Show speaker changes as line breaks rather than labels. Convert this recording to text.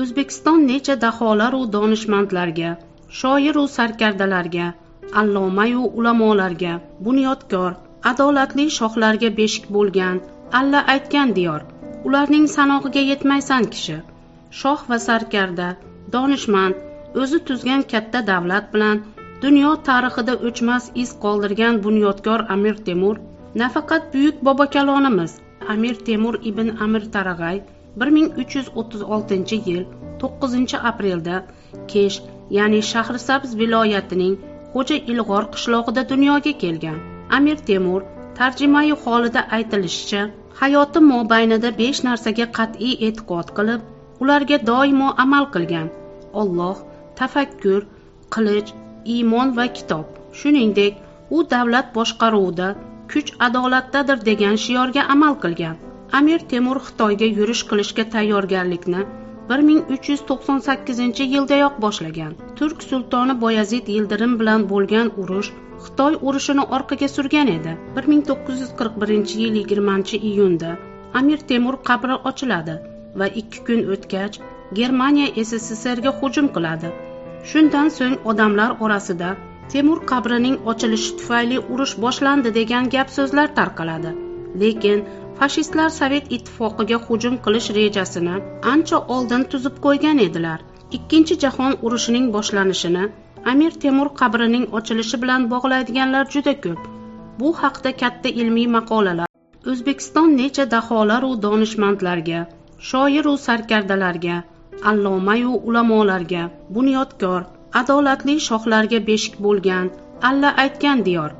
O'zbekiston necha daholaru donishmandlarga, shoiru sarkardalarga, allomayu ulamolarga, bunyodkor, adolatli shohlarga beshik bo'lgan, alla aytgan diyor. Ularning sanog'iga yetmaysan kishi. Shoh va sarkarda, donishmand, o'zi tuzgan katta davlat bilan dunyo tarixida o'chmas iz qoldirgan bunyodkor Amir Temur, nafaqat buyuk bobokalonimiz Amir Temur ibn Amir Tarag'ay 1336-yil 9-aprelda Kesh, ya'ni Shahrisabz viloyatining Xo'ja Ilg'or qishlog'ida dunyoga kelgan. Amir Temur tarjimai holida aytilishicha, hayoti mobaynida 5 narsaga qat'iy e'tiqod qilib, ularga doimo amal qilgan: Alloh, tafakkur, qilich, iymon va kitob. Shuningdek, u davlat boshqaruvida kuch adolatdadir degan shiorga amal qilgan. Amir Temur Xitoyga yurish qilishga tayyorgarlikni 1398-yildayoq boshlagan. Turk sultoni Boyazid Yildirim bilan bo'lgan urush Xitoy urushini orqaga surgan edi. 1941-yil 20-iyunda Amir Temur qabri ochiladi va 2 kun o'tgach Germaniya SSSRga hujum qiladi. Shundan so'ng odamlar orasida Temur qabrining ochilishi tufayli urush boshlandi degan gap so'zlar tarqaladi. Lekin fashistlar Sovet ittifoqiga hujum qilish rejasini ancha oldin tuzib qo'ygan edilar. Ikkinchi jahon urushining boshlanishini Amir Temur qabrining ochilishi bilan bog'laydiganlar juda ko'p. Bu haqda katta ilmiy maqolalar. O'zbekiston necha daholaru donishmandlarga, shoiru sarkardalarga, allomayu ulamolarga, bunyodkor, adolatli shohlarga beshik bo'lgan, alla aytgan diyor.